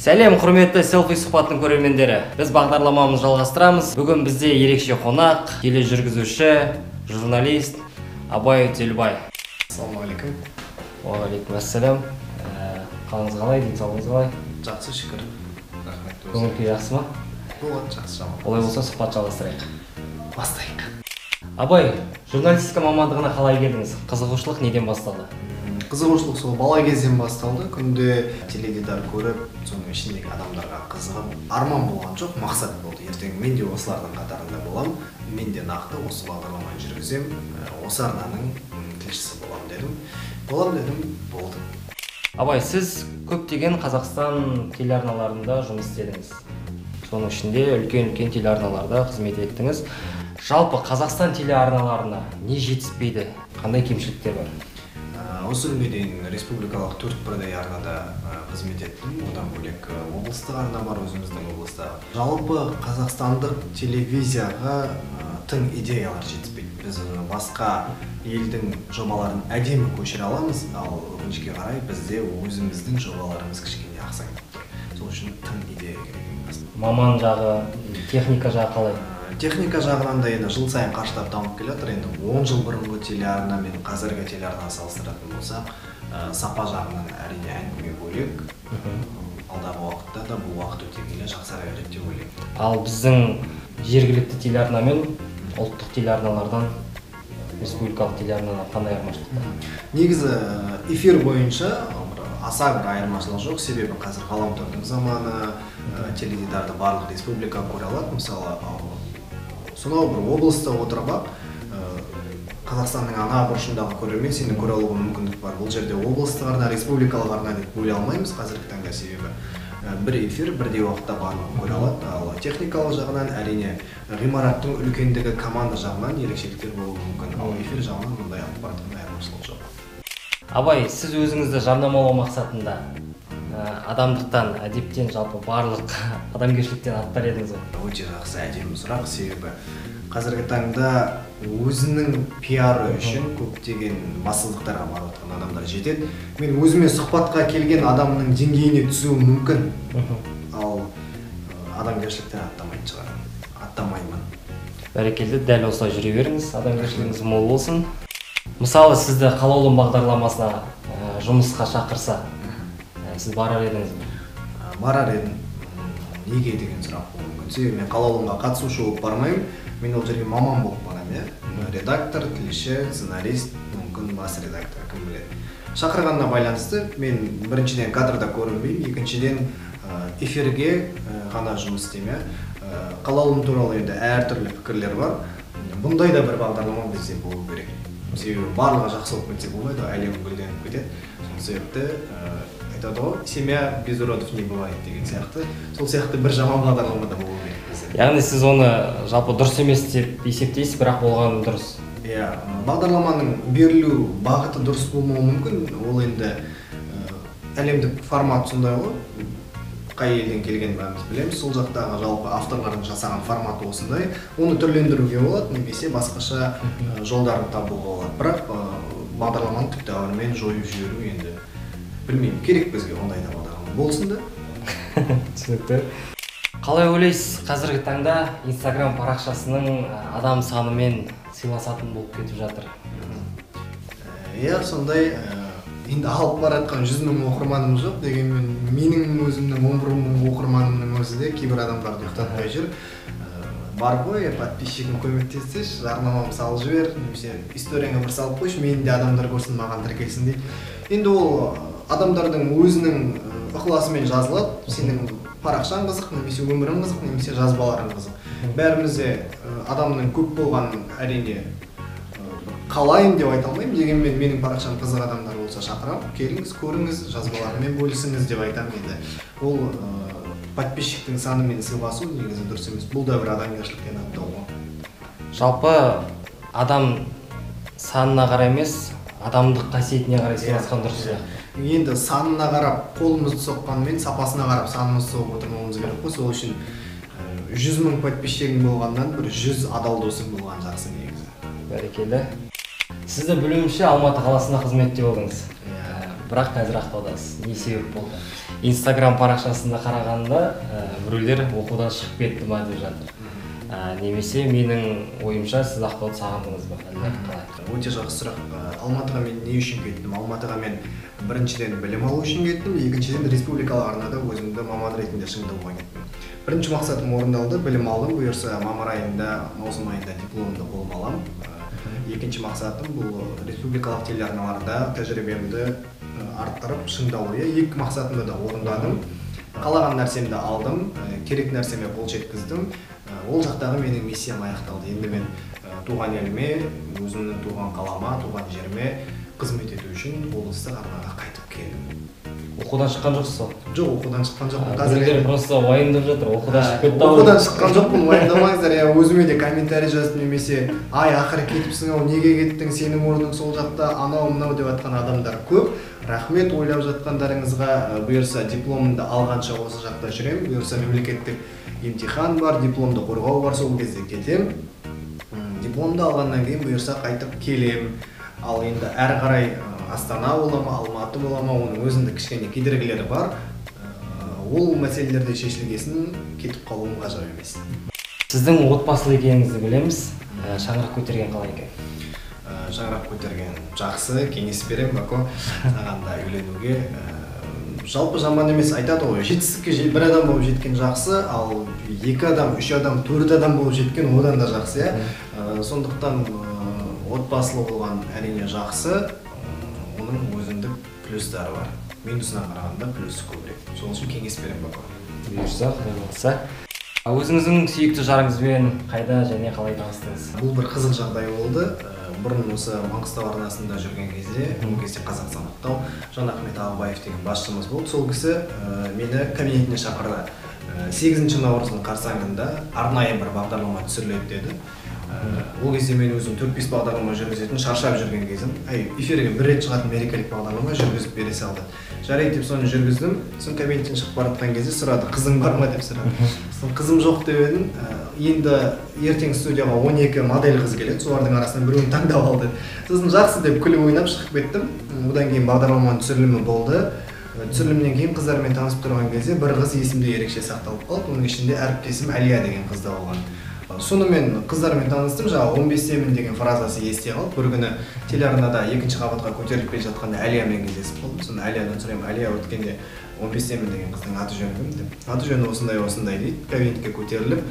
Сәлем, құрметті селфи сұхбаттың көрермендері. Біз бағдарламамызды жалғастырамыз. Бүгін бізде ерекше қонақ, тележүргізуші, журналист Абай Өтелбай. Ассалаумағалейкум. Уағалейкум ассалам. Қалыңыз қалай, денсаулығыңыз қалай? Жақсы, шүкір. Рахмет. Көңіл-күй жақсы ма? Болады, жақсы, жаман. Олай болса сұхбат жалғастырайық. Бастайық. Абай, журналистика мамандығына қалай келдіңіз? Қызығушылық неден басталды? Қызығушылық сол бала кезден басталды. Күнде теледидар көріп, соның ішіндегі адамдарға қызығып, арман болған жоқ, мақсат болды. Ертең мен де осылардың қатарында боламын, мен де нақты осы бағдарламаны жүргізем, осы арнаның тілшісі боламын дедім, болды. Абай, сіз көптеген Қазақстан телеарналарында жұмыс істедіңіз. Соның ішінде үлкен телеарналарда қызмет еттіңіз. Жалпы Қазақстан телеарналарына не жетіспейді? Қандай кемшіліктер бар? Осы күнге дейін республикалық 4 бірдей арнада қызмет еттім. Одан бөлек облыстық арна бар, өзіміздің облыста. Жалпы қазақстандық телевизияға тың идеялар жетіспейді. Біз басқа елдің жобаларын әдемі көшіре аламыз, ал өкінішке қарай бізде өзіміздің жобаларымыз кішкене ақсайды. Сол үшін тың идея керек. Маман жағы, техника жағы қалай? Техника жағынан да енді жыл сайын қарыштап дамып келе жатыр. Енді 10 жыл бұрынғы телеарна мен қазіргі телеарнаны салыстыратын болсақ, сапа жағынан әрине әңгіме бөлек. Алдағы уақытта да бұл уақыт өте келе жақсара береді деп ойлаймын. Ал біздің жергілікті телеарна мен ұлттық телеарналардан республикалық телеарналар қандай айырмашылық бар? Негізі эфир бойынша аса бір айырмашылық жоқ, себебі қазір ғаламтордың заманы, теледидарды барлық республика көре алады. Мысалы, сонау бір облыста отырып, Қазақстанның ана бұрышындағы көрермен сені көре алуға мүмкіндік бар. Бұл жерде облыстық арна, республикалық арна деп бөле алмаймыз қазіргі таңда, себебі бір эфир бірдей уақытта барлығын көре алады. Ал техникалық жағынан әрине ғимараттың үлкендігі, команда жағынан ерекшеліктер болуы мүмкін. Ал эфир жағынан мұндай ақпараттың айырмашылығы жоқ. Абай, сіз өзіңізді жарнамалау мақсатында адамдықтан, әдептен, жалпы барлық адамгершіліктен аттар едіңіз ғой? Өте жақсы, әдемі сұрақ, себебі қазіргі таңда өзінің пиары үшін көптеген бассыздықтарға барып жатқан адамдар жетеді. Мен өзіме сұхбатқа келген адамның деңгейіне түсуім мүмкін, ал адамгершіліктен аттамаймын. Бәрекелді, дәл осылай жүре беріңіз, адамгершілігіңіз мол болсын. Мысалы, сізді қалаулым бағдарламасына жұмысқа шақырса, сіз барар едіңіз бе? Барар едім. Неге деген сұрақ болуы мүмкін. Себебі мен қалаулымға қатысушы болып бармаймын. Мен ол жерге маман болып барамын, редактор, тілші, сценарист, мүмкін бас редактор, кім біледі. Шақырғанына байланысты мен біріншіден кадрда көрінбеймін, екіншіден эфирге ғана жұмыс істеймін. Қалаулым туралы енді әртүрлі пікірлер бар. Бұндай да бір бағдарлама бізде болу керек. Себебі барлығы жақсы болып кетсе болмайды, әлем гүлденіп кетеді. Сол себепті айтады ғой, семья без уродов не бывает деген сияқты. Сол сияқты бір жаман бағдарлама да болу керек бізде. Яғни сіз оны жалпы дұрыс емес деп есептейсіз, бірақ болғаны дұрыс. Иә, бағдарламаның берілу бағыты дұрыс болмауы мүмкін. Ол енді әлемдік формат сондай ғой. Қай елден келген бәріміз білеміз. Сол жақтағы жалпы авторлардың жасаған форматы осындай. Оны түрлендіруге болады, немесе басқаша жолдарын табуға болады. Бірақ бағдарламаны тіпті әуірмен жойып жіберу енді білмеймін, керек бізге ондай да бағдарлама болсын да. Түсінікті. Қалай ойлайсыз, қазіргі таңда Instagram парақшасының адам санымен сыйласатын болып кетіп жатыр? Иә, сондай енді алып баратқан 100 мың оқырманым жоқ, дегенмен менің өзімнің 11 мың оқырманымның өзі де кейбір адамдарды ұйықтатпай жүр. Бар ғой, подписчигім көмектессеші, жарнамамды салып жібер, немесе историяңа бір салып қойшы, мені де адамдар көрсін, маған тіркелсін дейді. Енді ол адамдардың өзінің ықыласымен жазылады. Сенің парақшаң қызық, немесе өмірің қызық, немесе жазбаларың қызық. Бәрімізде адамның көп болған әрине қалайын деп айта алмаймын, дегенмен менің парақшам қызық адамдар болса шақырамын, келіңіз, көріңіз, жазбаларымен бөлісіңіз деп айтамын енді. Ол подписчиктің санымен сыйласу негізі дұрыс емес. Бұл да бір адамгершіліктен аттау ғой. Жалпы адам санына қарай емес, адамдық қасиетіне қарай сыйласқан дұрыс. Енді санына қарап қолымызды соққанмен сапасына қарап санымызды соғып отырмауымыз керек қой. Сол үшін 100 мың подписчигің болғаннан бір 100 адал досың болған жақсы негізі. Бәрекелді. Сізді білуімше Алматы қаласында қызметте болдыңыз. бірақ қазір ақтаудасыз. Не себеп болды? Инстаграм парақшасында қарағанда біреулер оқудан шығып кетті ма деп жатыр. Немесе менің ойымша сіз Ақтауды сағындыңыз ба? Өте жақсы сұрақ. Алматыға мен не үшін кеттім? Алматыға мен біріншіден білім алу үшін кеттім, екіншіден республикалық арнада өзімді маман ретінде шыңдауға кеттім. Бірінші мақсатым орындалды, білім алдым, бұйырса мамыр айында, маусым айында дипломымды қолыма аламын. Екінші мақсатым бұл республикалық телеарналарда тәжірибемді арттырып шыңдау. Екі мақсатымды да орындадым. Қалаған нәрсемді алдым, керек нәрсеме қол жеткіздім. Ол жақтағы менің миссиям аяқталды. Енді мен туған еліме, өзімнің туған қалама, туған жеріме қызмет ету үшін облыстық арнаға қайтып келдім. Оқудан шыққан жоқсыз ба? Жоқ, оқудан шыққан жоқпын. Қазір просто уайымдап жатыр. Оқудан шығып кетті. Оқудан шыққан жоқпын, уайымдамаңыздар. Өзіме де комментарий жаздым, немесе ай ақыры кетіпсің ау, неге кеттің, сенің орның сол жақта, анау мынау деп жатқан адамдар көп. Рахмет, ойлап жатқандарыңызға. Бұйырса дипломымды алғанша осы жақта жүремін. Бұйырса мемлекеттік емтихан бар, дипломды қорғау бар, сол кезде кетем. Дипломды алғаннан кейін бұйырса қайтып келем. Ал енді әрі қарай Астана бола ма, Алматы бола ма, оның өзіндік кішкене кедергілері бар. Ол мәселелерді шешілгесін кетіп қалуым ғажап емес. Сіздің отбасылы екеніңізді білеміз. Шаңырақ көтерген қалай екен? Шаңырақ көтерген жақсы, кеңес берем, бако саған да үйленуге. Жалпы жаман емес, айтады ғой, жетістікке бір адам болып жеткен жақсы, ал екі адам, үш адам, төрт адам болып жеткен одан да жақсы. Сондықтан отбасылы болған әрине жақсы, оның өзіндік плюстары бар. Минусына қарағанда плюсы көбірек. Сол үшін кеңес берем бако. Бұйырса, құдай қаласа. Өзіңіздің сүйікті жарыңызбен қайда және қалай таныстыңыз? Бұл бір қызық жағдай болды. Бұрын осы Маңғыстау арнасында жүрген кезде, ол кезде Қазақстан Ақтау, Жанахмет Ағыбаев деген басшымыз болды. Сол кісі мені кабинетіне шақырды. 8 наурыздың қарсаңында арнайы бір бағдарлама түсіріледі деді. Ол кезде мен өзім 4-5 бағдарлама жүргізетін, шаршап жүрген кезім. Эфирге бір рет шығатын мерекелік бағдарлама жүргізіп бере салды. Жарайды деп соны жүргіздім. Соң кабинеттен шығып бара жатқан кезде сұрады, қызың бар ма деп сұрады. Соң қызым жоқ деп едім. Енді ертең студияға 12 модель қыз келеді, солардың арасынан біреуін таңдап алды. Сосын жақсы деп күліп ойнап шығып кеттім. Одан кейін бағдарламаның түсірілімі болды. Түсірілімнен кейін қыздармен танысып тұрған кезде бір қыз есімде ерекше сақталып қалды. Оның ішінде әріптесім Әлия деген қызда болған. Сонымен қыздармен таныстым, жаңағы 15-темін деген фразасы есте қалып, бір күні телеарнада екінші қабатқа көтеріліп келе жатқанда Әлиямен кездесіп қалдым. Соны Әлиядан сұраймын, Әлия өткенде 15-темін деген қыздың аты жөні кім деп. Аты жөні осындай дейді. Кабинетке көтеріліп,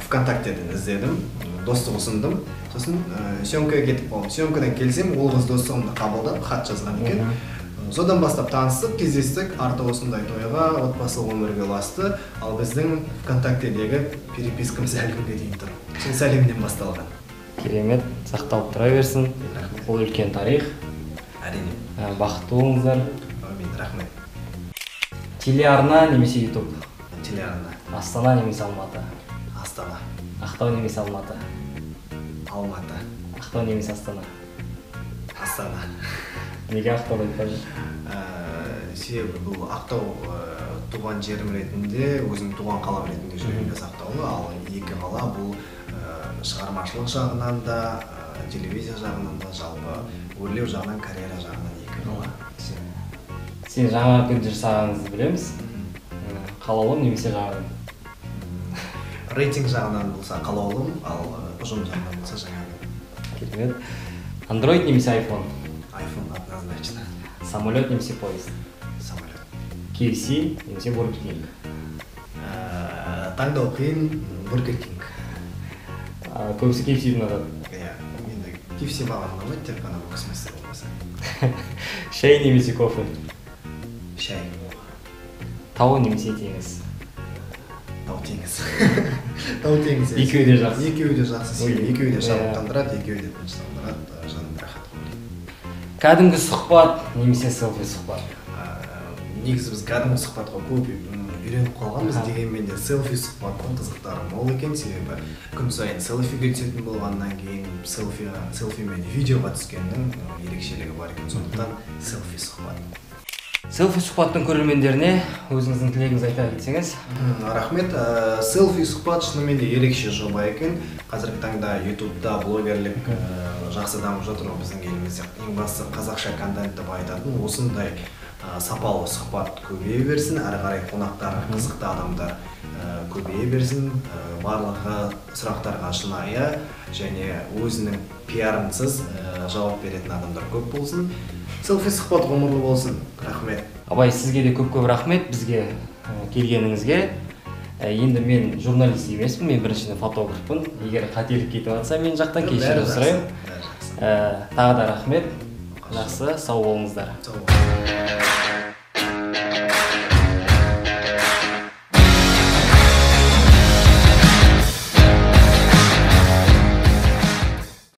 ВКонтактеден іздедім, достық ұсындым. Сосын съемкаға кетіп қалдым. Съемкадан келсем, ол қыз достығымды қабылдап, хат жазған екен. Содан бастап таныстық, кездестік, арты осындай тойға, отбасылық өмірге ұласты, ал біздің ВКонтактедегі перепискамыз әлі күнге дейін тұр. Сол сәлемнен басталған. Керемет, сақталып тұра берсін. Бұл үлкен тарих. Әрине. Бақытты болыңыздар. Әмин, рахмет. Телеарна немесе YouTube? Телеарна. Астана немесе Алматы? Астана. Ақтау немесе Алматы? Алматы. Ақтау немесе Астана? Астана. Неге Ақтау деп қойдың? Себебі бұл Ақтау туған жерім ретінде, өзім туған қалам ретінде жүргенде сақтаулы, ал екі қала бұл шығармашылық жағынан да, телевизия жағынан да, жалпы өрлеу жағынан, карьера жағынан екі қала. Сен жаңа күн жасағаныңызды білеміз. Қалаулым немесе жаңа? Рейтинг жағынан болса қалаулым, ал ұжым жағынан болса жаңа. Керемет. Android немесе iPhone? iPhone однозначно. Самолет немесе поезд? Самолет. KFC немесе Burger King? Таңдау қиын, Burger King. Көбісі KFC ұнатады. Иә, енді KFC маған ұнамайды, тек қана боксмастер болмаса. Шай немесе кофе? Шай. Тау немесе теңіз? Тау теңіз. Тау теңіз. Екеуі де жақсы. Екеуі де жақсы. Екеуі де шабыттандырады, екеуі де тыныштандырады, жанымды рахат қылады. Кәдімгі сұхбат немесе селфи сұхбат? Негізі біз кәдімгі сұхбатқа көп үйреніп қалғанбыз, дегенмен де селфи сұхбаттың қызықтары мол екен, себебі күн сайын селфиге түсетін болғаннан кейін селфимен видеоға түскеннің ерекшелігі бар екен, сондықтан селфи сұхбат. Селфи сұхбаттың көрермендеріне өзіңіздің тілегіңізді айта кетсеңіз. Рахмет. Селфи сұхбат шынымен де ерекше жоба екен. Қазіргі таңда ютубта блогерлік жақсы дамып жатыр біздің елімізде. Ең бастысы қазақша контентті байытатын осындай сапалы сұхбат көбейе берсін, әрі қарай қонақтар, қызықты адамдар көбейе берсін, барлығы сұрақтарға шынайы және өзінің пиарынсыз жауап беретін адамдар көп болсын. Селфи сұхбат ғұмырлы болсын. Рахмет. Абай, сізге де көп рахмет бізге келгеніңізге. Енді мен журналист емеспін, мен біріншіден фотографпын. Егер қателік кетіп жатса, мен жақтан кешірім сұраймын. Тағы да рахмет. Жақсы, сау болыңыздар.